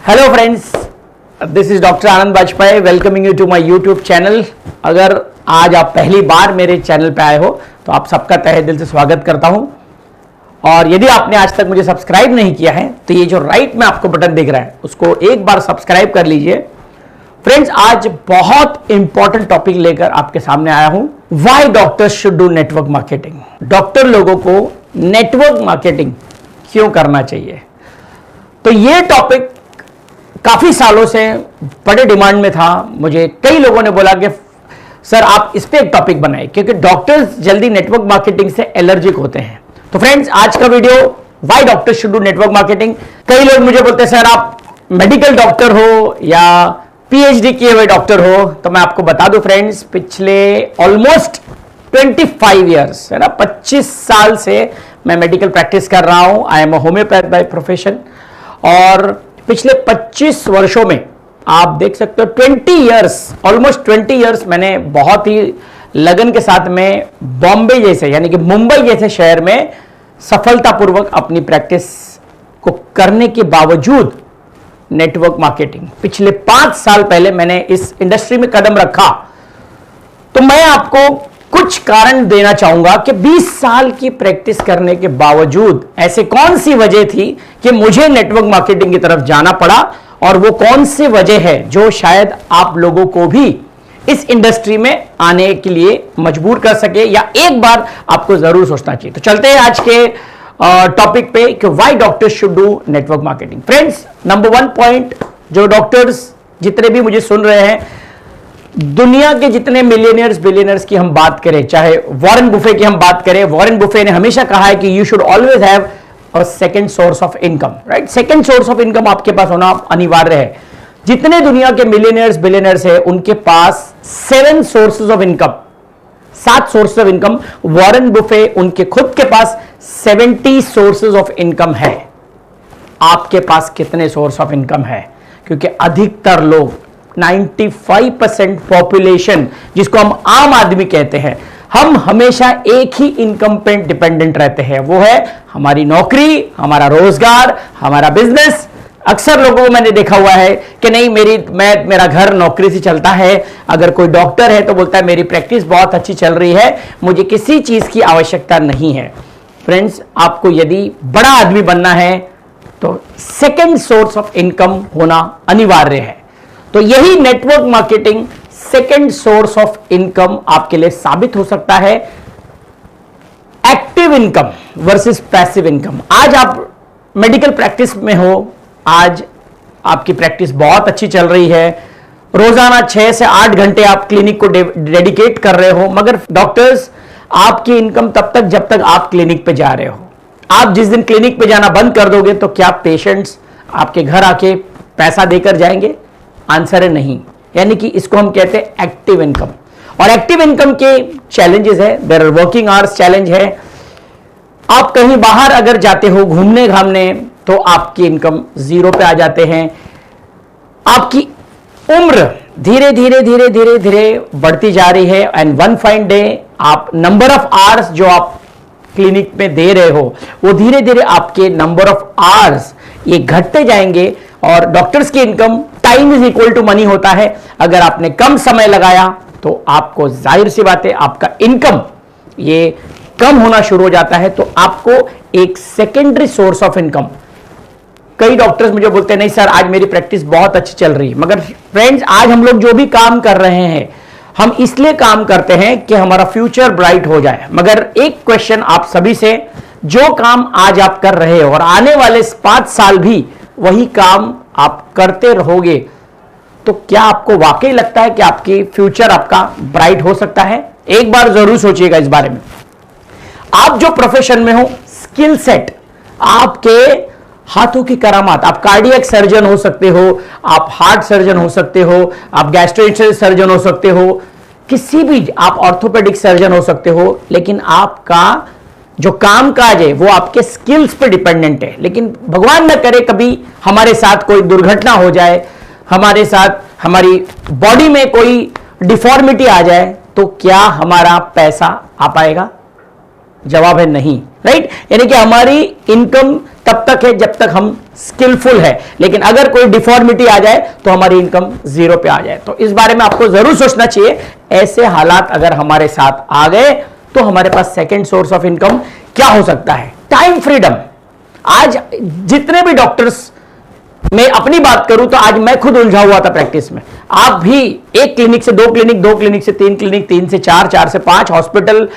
Hello friends, this is doctor Anand Bajpai welcoming you to my YouTube channel. अगर आज आप पहली बार मेरे चैनल पे आए हो तो आप सबका तहे दिल से स्वागत करता हूं। और यदि आपने आज तक मुझे सब्सक्राइब नहीं किया है तो ये जो राइट में आपको बटन दिख रहा है उसको एक बार सब्सक्राइब कर लीजिए। फ्रेंड्स, आज बहुत इंपॉर्टेंट टॉपिक लेकर आपके सामने आया हूं। Why doctors should do network marketing. Doctor लोगों को नेटवर्क मार्केटिंग क्यों करना चाहिए। तो ये टॉपिक काफी सालों से बड़े डिमांड में था। मुझे कई लोगों ने बोला कि सर आप इस पे एक टॉपिक बनाएं, क्योंकि डॉक्टर्स जल्दी नेटवर्क मार्केटिंग से एलर्जिक होते हैं। तो फ्रेंड्स, आज का video why doctors should do network marketing. कई लोग मुझे बोलते हैं सर आप मेडिकल डॉक्टर हो या पीएचडी किए हुए डॉक्टर हो। तो मैं आपको बता दूं फ्रेंड्स, पिछले ऑलमोस्ट 25 ईयर्स है ना, 25 साल से मैं मेडिकल प्रैक्टिस कर रहा हूं। आई am a homeopath by profession. और पिछले 25 वर्षों में आप देख सकते हो 20 ईयर्स, ऑलमोस्ट 20 ईयर्स मैंने बहुत ही लगन के साथ में बॉम्बे जैसे यानी कि मुंबई जैसे शहर में सफलतापूर्वक अपनी प्रैक्टिस को करने के बावजूद नेटवर्क मार्केटिंग, पिछले 5 साल पहले मैंने इस इंडस्ट्री में कदम रखा। तो मैं आपको कुछ कारण देना चाहूंगा कि 20 साल की प्रैक्टिस करने के बावजूद ऐसे कौन सी वजह थी कि मुझे नेटवर्क मार्केटिंग की तरफ जाना पड़ा, और वो कौन सी वजह है जो शायद आप लोगों को भी इस इंडस्ट्री में आने के लिए मजबूर कर सके, या एक बार आपको जरूर सोचना चाहिए। तो चलते हैं आज के टॉपिक पे कि why doctors should do network marketing. Friends, number 1 point, जो डॉक्टर्स जितने भी मुझे सुन रहे हैं, दुनिया के जितने मिलियनियर्स बिलियनियर्स की हम बात करें, चाहे वॉरेन बुफे की हम बात करें, वॉरेन बुफे ने हमेशा कहा है कि you should always have a second source of income, right. Second source of income आपके पास होना अनिवार्य है। जितने दुनिया के मिलियनियर्स बिलियनियर्स है उनके पास 7 sources of income, 7 sources of income. Warren Buffett उनके खुद के पास 70 सोर्सेज ऑफ इनकम है। आपके पास कितने सोर्स ऑफ इनकम है? क्योंकि अधिकतर लोग 95% पॉपुलेशन, जिसको हम आम आदमी कहते हैं, हम हमेशा एक ही इनकम पे डिपेंडेंट रहते हैं। वो है हमारी नौकरी, हमारा रोजगार, हमारा बिजनेस। अक्सर लोगों को मैंने देखा हुआ है कि नहीं मेरा घर नौकरी से चलता है। अगर कोई डॉक्टर है तो बोलता है मेरी प्रैक्टिस बहुत अच्छी चल रही है, मुझे किसी चीज की आवश्यकता नहीं है। फ्रेंड्स, आपको यदि बड़ा आदमी बनना है तो सेकेंड सोर्स ऑफ इनकम होना अनिवार्य है। तो यही network marketing second source of income आपके लिए साबित हो सकता है। Active income versus passive income. आज आप मेडिकल प्रैक्टिस में हो, आज आपकी प्रैक्टिस बहुत अच्छी चल रही है, रोजाना 6 से 8 घंटे आप क्लिनिक को डेडिकेट कर रहे हो, मगर डॉक्टर्स आपकी इनकम तब तक जब तक आप क्लिनिक पे जा रहे हो। आप जिस दिन क्लिनिक पे जाना बंद कर दोगे तो क्या पेशेंट्स आपके घर आके पैसा देकर जाएंगे? आंसर है नहीं। यानी कि इसको हम कहते हैं एक्टिव इनकम। और एक्टिव इनकम के चैलेंजेस है, there are working hours challenge है। आप कहीं बाहर अगर जाते हो घूमने घामने तो आपकी इनकम 0 पे आ जाते हैं। आपकी उम्र धीरे धीरे धीरे धीरे धीरे बढ़ती जा रही है, एंड वन फाइन डे आप नंबर ऑफ आवर्स जो आप क्लिनिक में दे रहे हो वो धीरे धीरे आपके नंबर ऑफ आवर्स ये घटते जाएंगे। और डॉक्टर्स की income time is equal to money होता है। अगर आपने कम समय लगाया तो आपको जाहिर सी बात है आपका इनकम ये कम होना शुरू हो जाता है। तो आपको एक सेकेंडरी सोर्स ऑफ इनकम। कई डॉक्टर्स मुझे बोलते हैं नहीं सर आज मेरी प्रैक्टिस बहुत अच्छी चल रही है, मगर फ्रेंड्स आज हम लोग जो भी काम कर रहे हैं हम इसलिए काम करते हैं कि हमारा फ्यूचर ब्राइट हो जाए। मगर एक क्वेश्चन आप सभी से, जो काम आज आप कर रहे हो और आने वाले 5 साल भी वही काम आप करते रहोगे, तो क्या आपको वाकई लगता है कि आपकी फ्यूचर आपका ब्राइट हो सकता है? एक बार जरूर सोचिएगा इस बारे में। आप जो प्रोफेशन में हो, स्किल सेट, आपके हाथों की करामात, आप कार्डियक सर्जन हो सकते हो, आप हार्ट सर्जन हो सकते हो, आप गैस्ट्रोइंटेस्टाइनल सर्जन हो सकते हो, किसी भी आप ऑर्थोपेडिक सर्जन हो सकते हो, लेकिन आपका जो काम काज है वो आपके स्किल्स पे डिपेंडेंट है। लेकिन भगवान न करे कभी हमारे साथ कोई दुर्घटना हो जाए, हमारे साथ हमारी बॉडी में कोई डिफॉर्मिटी आ जाए, तो क्या हमारा पैसा आ पाएगा? जवाब है नहीं। राइट? यानी कि हमारी इनकम तब तक है जब तक हम स्किलफुल है, लेकिन अगर कोई डिफॉर्मिटी आ जाए तो हमारी इनकम जीरो पे आ जाए। तो इस बारे में आपको जरूर सोचना चाहिए। ऐसे हालात अगर हमारे साथ आ गए तो हमारे पास सेकेंड सोर्स ऑफ इनकम क्या हो सकता है? Time freedom. आज जितने भी डॉक्टर्स, मैं अपनी बात करूं तो आज मैं खुद उलझा हुआ था प्रैक्टिस में। आप भी एक क्लिनिक से 2 क्लिनिक, 2 क्लिनिक से 3 क्लिनिक, 3 से 4, 4 से 5 हॉस्पिटल,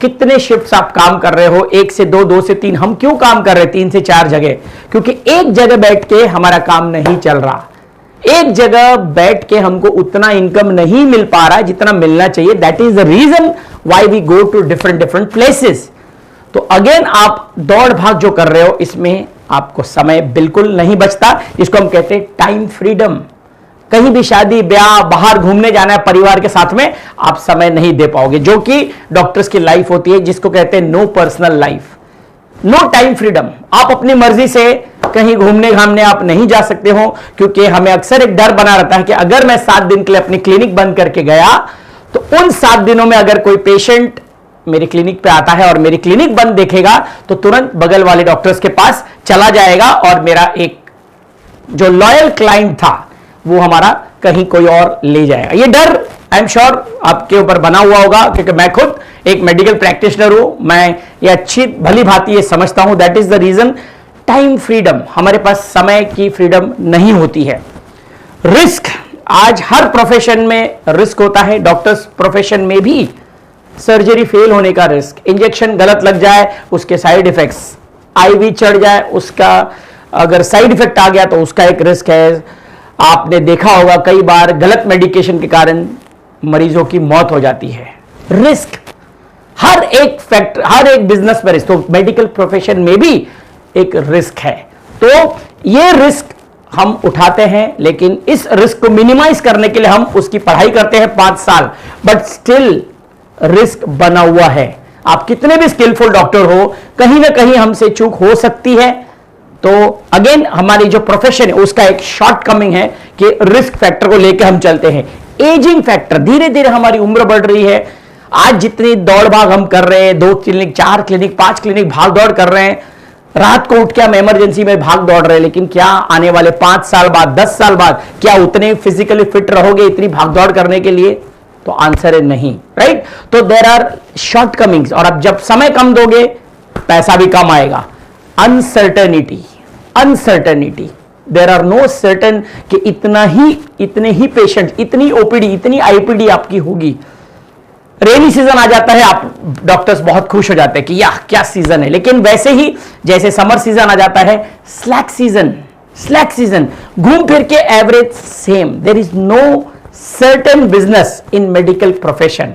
कितने शिफ्ट्स आप काम कर रहे हो? 1 से 2, 2 से 3। हम क्यों काम कर रहे हैं 3 से 4 जगह? क्योंकि एक जगह बैठ के हमारा काम नहीं चल रहा। एक जगह बैठ के हमको उतना इनकम नहीं मिल पा रहा है जितना मिलना चाहिए। That is the reason why we go to different places. तो अगेन आप दौड़ भाग जो कर रहे हो, इसमें आपको समय बिल्कुल नहीं बचता। इसको हम कहते हैं टाइम फ्रीडम। कहीं भी शादी ब्याह, बाहर घूमने जाना है परिवार के साथ में, आप समय नहीं दे पाओगे, जो कि डॉक्टर्स की लाइफ होती है, जिसको कहते हैं no personal life, no time freedom. आप अपनी मर्जी से कहीं घूमने घामने आप नहीं जा सकते हो, क्योंकि हमें अक्सर एक डर बना रहता है कि अगर मैं 7 दिन के लिए अपनी क्लिनिक बंद करके गया तो उन 7 दिनों में अगर कोई पेशेंट मेरी क्लिनिक पे आता है और मेरी क्लिनिक बंद देखेगा तो तुरंत बगल वाले डॉक्टर्स के पास चला जाएगा और मेरा एक जो लॉयल क्लाइंट था वो हमारा कहीं कोई और ले जाएगा। ये डर आई एम श्योर आपके ऊपर बना हुआ होगा, क्योंकि मैं खुद एक मेडिकल प्रैक्टिशनर हूं। मैं ये अच्छी भली भांति ये समझता हूं। That is the reason time freedom. हमारे पास समय की फ्रीडम नहीं होती है। रिस्क, आज हर प्रोफेशन में रिस्क होता है। डॉक्टर्स प्रोफेशन में भी सर्जरी फेल होने का रिस्क, इंजेक्शन गलत लग जाए उसके साइड इफेक्ट्स, आईवी चढ़ जाए उसका अगर साइड इफेक्ट आ गया तो उसका एक रिस्क है। आपने देखा होगा कई बार गलत मेडिकेशन के कारण मरीजों की मौत हो जाती है। रिस्क हर एक फैक्टर, हर एक बिजनेस में रिस्क, तो मेडिकल प्रोफेशन में भी एक रिस्क है। तो ये रिस्क हम उठाते हैं, लेकिन इस रिस्क को मिनिमाइज करने के लिए हम उसकी पढ़ाई करते हैं 5 साल, बट स्टिल रिस्क बना हुआ है। आप कितने भी स्किलफुल डॉक्टर हो, कहीं ना कहीं हमसे चूक हो सकती है। तो अगेन हमारी जो प्रोफेशन है उसका एक शॉर्ट कमिंग है कि रिस्क फैक्टर को लेकर हम चलते हैं। एजिंग फैक्टर, धीरे धीरे हमारी उम्र बढ़ रही है। आज जितनी दौड़ भाग हम कर रहे हैं, 2 क्लिनिक, 4 क्लिनिक, 5 क्लिनिक भाग दौड़ कर रहे हैं, रात को उठ के हम इमरजेंसी में भाग दौड़ रहे हैं, लेकिन क्या आने वाले 5 साल बाद, 10 साल बाद क्या उतने फिजिकली फिट रहोगे इतनी भाग दौड़ करने के लिए? तो आंसर है नहीं, राइट? तो देयर आर शॉर्ट कमिंग्स, और अब जब समय कम दोगे पैसा भी कम आएगा। Uncertainty, uncertainty, there are no certain कि इतने ही पेशेंट, इतनी ओपीडी, इतनी आईपीडी आपकी होगी। रेनी सीजन आ जाता है, आप डॉक्टर्स बहुत खुश हो जाते हैं कि याह क्या सीजन है, लेकिन वैसे ही जैसे समर सीजन आ जाता है, स्लैक सीजन, स्लैक सीजन, घूम फिर के average same. There is no certain business in medical profession.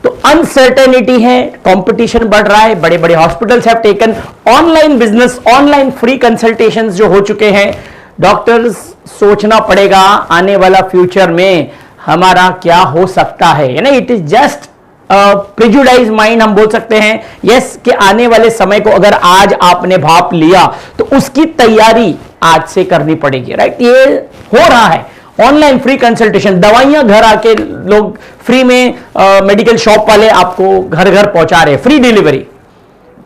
तो अनसर्टेनिटी है, कंपटीशन बढ़ रहा है, बड़े बड़े hospitals have taken online business, online free consultations जो हो चुके हैं। डॉक्टर्स सोचना पड़ेगा आने वाला फ्यूचर में हमारा क्या हो सकता है, यानी it is just prejudice mind हम बोल सकते हैं। यस, कि आने वाले समय को अगर आज आपने भाप लिया तो उसकी तैयारी आज से करनी पड़ेगी, राइट? ये हो रहा है ऑनलाइन फ्री कंसल्टेशन, दवाइयां घर आके लोग फ्री में, मेडिकल शॉप वाले आपको घर घर पहुंचा रहे हैं, फ्री डिलीवरी।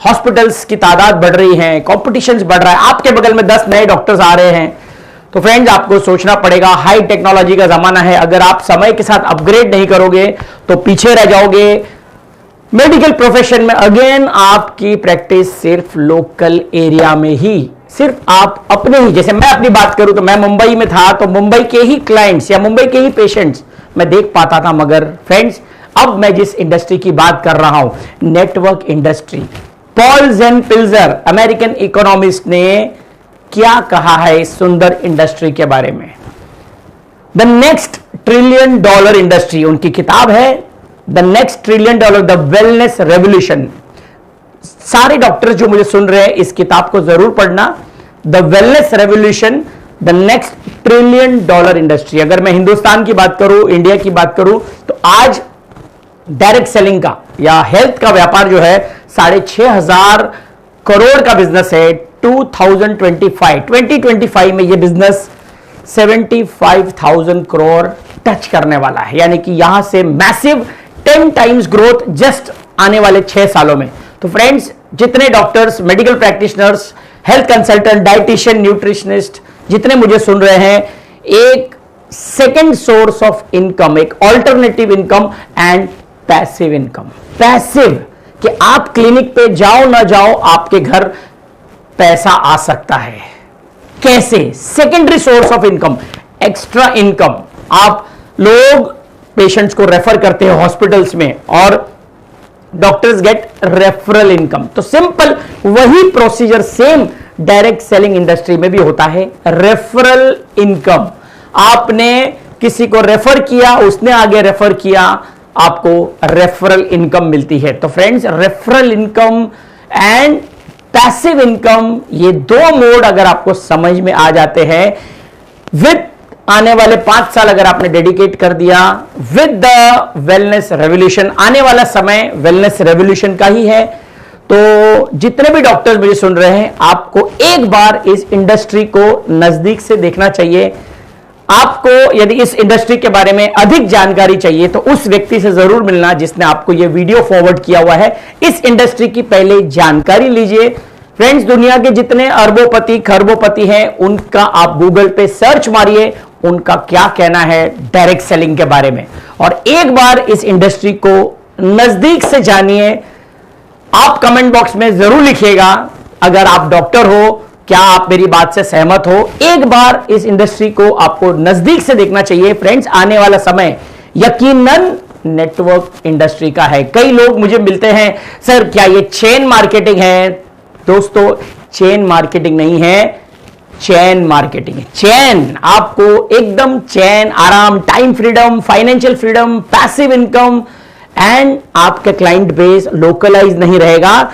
हॉस्पिटल्स की तादाद बढ़ रही है, कॉम्पिटिशन बढ़ रहा है, आपके बगल में 10 नए डॉक्टर्स आ रहे हैं। तो फ्रेंड्स, आपको सोचना पड़ेगा, हाई टेक्नोलॉजी का जमाना है। अगर आप समय के साथ अपग्रेड नहीं करोगे तो पीछे रह जाओगे। मेडिकल प्रोफेशन में अगेन आपकी प्रैक्टिस सिर्फ लोकल एरिया में ही, सिर्फ आप अपने ही, जैसे मैं अपनी बात करूं तो मैं मुंबई में था तो मुंबई के ही क्लाइंट्स या मुंबई के ही पेशेंट्स मैं देख पाता था। मगर फ्रेंड्स, अब मैं जिस इंडस्ट्री की बात कर रहा हूं, नेटवर्क इंडस्ट्री, पॉल जेन पिल्जर अमेरिकन इकोनॉमिस्ट ने क्या कहा है इस सुंदर इंडस्ट्री के बारे में? द नेक्स्ट $1 ट्रिलियन इंडस्ट्री, उनकी किताब है the next $1 trillion, the wellness revolution. सारे डॉक्टर्स जो मुझे सुन रहे हैं इस किताब को जरूर पढ़ना, the wellness revolution, the next $1 trillion industry. अगर मैं हिंदुस्तान की बात करूं, इंडिया की बात करूं, तो आज डायरेक्ट सेलिंग का या हेल्थ का व्यापार जो है 6,500 करोड़ का बिजनेस है। 2025 में ये बिजनेस 75,000 करोड़ टच करने वाला है, यानी कि यहां से मैसिव 10 टाइम्स ग्रोथ जस्ट आने वाले 6 सालों में। तो फ्रेंड्स, जितने doctors, medical practitioners, health consultant, dietitian, nutritionist जितने मुझे सुन रहे हैं, एक सेकेंड सोर्स ऑफ इनकम, एक alternative income and passive income. Passive कि आप क्लिनिक पे जाओ ना जाओ, आपके घर पैसा आ सकता है। कैसे? Secondary source of income, extra income. आप लोग पेशेंट्स को रेफर करते हैं हॉस्पिटल्स में और डॉक्टर्स गेट रेफरल इनकम। तो सिंपल वही procedure same direct selling industry में भी होता है, रेफरल इनकम। आपने किसी को रेफर किया, उसने आगे रेफर किया, आपको रेफरल इनकम मिलती है। तो friends, referral income and passive income, ये दो मोड अगर आपको समझ में आ जाते हैं, विद आने वाले 5 साल अगर आपने डेडिकेट कर दिया विद द वेलनेस रेवोल्यूशन, आने वाला समय वेलनेस रेवोल्यूशन का ही है। तो जितने भी डॉक्टर्स मुझे सुन रहे हैं, आपको एक बार इस इंडस्ट्री को नजदीक से देखना चाहिए। आपको यदि इस इंडस्ट्री के बारे में अधिक जानकारी चाहिए तो उस व्यक्ति से जरूर मिलना जिसने आपको यह वीडियो फॉरवर्ड किया हुआ है। इस इंडस्ट्री की पहले जानकारी लीजिए। फ्रेंड्स, दुनिया के जितने अरबोपति खरबोपति हैं, उनका आप गूगल पे सर्च मारिए, उनका क्या कहना है डायरेक्ट सेलिंग के बारे में, और एक बार इस इंडस्ट्री को नजदीक से जानिए। आप कमेंट बॉक्स में जरूर लिखिएगा अगर आप डॉक्टर हो, क्या आप मेरी बात से सहमत हो। एक बार इस इंडस्ट्री को आपको नजदीक से देखना चाहिए। फ्रेंड्स, आने वाला समय यकीनन नेटवर्क इंडस्ट्री का है। कई लोग मुझे मिलते हैं, सर क्या ये चेन मार्केटिंग है? दोस्तों, चेन मार्केटिंग नहीं है, चैन मार्केटिंग है। चैन, आपको एकदम चैन, आराम, time freedom, financial freedom, passive income and आपका क्लाइंट बेस लोकलाइज नहीं रहेगा,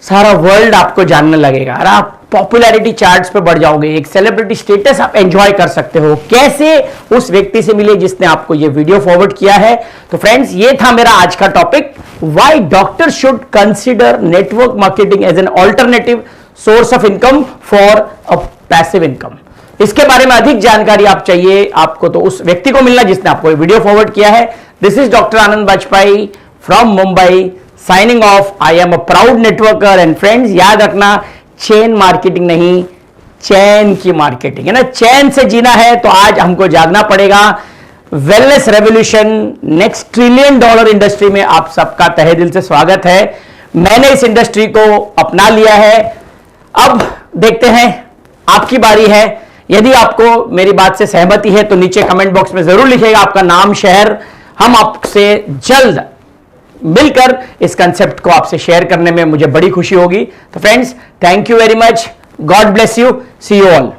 सारा वर्ल्ड आपको जानने लगेगा और आप पॉपुलैरिटी चार्ट्स पे बढ़ जाओगे, एक सेलिब्रिटी स्टेटस आप एंजॉय कर सकते हो। कैसे? उस व्यक्ति से मिले जिसने आपको ये वीडियो फॉरवर्ड किया है। तो फ्रेंड्स, ये था मेरा आज का topic, why doctor should consider network marketing as an alternative source of income for a passive income. इसके बारे में अधिक जानकारी आप चाहिए आपको तो उस व्यक्ति को मिलना जिसने आपको वीडियो फॉरवर्ड किया है। This is doctor Anand Bajpai from Mumbai, signing off. I am a proud networker and friends, याद रखना, चेन मार्केटिंग नहीं, चैन की मार्केटिंग है ना। चैन से जीना है तो आज हमको जागना पड़ेगा। Wellness revolution, next $1 trillion industry में आप सबका तहे दिल से स्वागत है। मैंने इस इंडस्ट्री को अपना लिया है, अब देखते हैं, आपकी बारी है। यदि आपको मेरी बात से सहमति है तो नीचे कमेंट बॉक्स में जरूर लिखिएगा आपका नाम, शहर। हम आपसे जल्द मिलकर इस कंसेप्ट को आपसे शेयर करने में मुझे बड़ी खुशी होगी। तो friends, thank you very much, God bless you, see you all.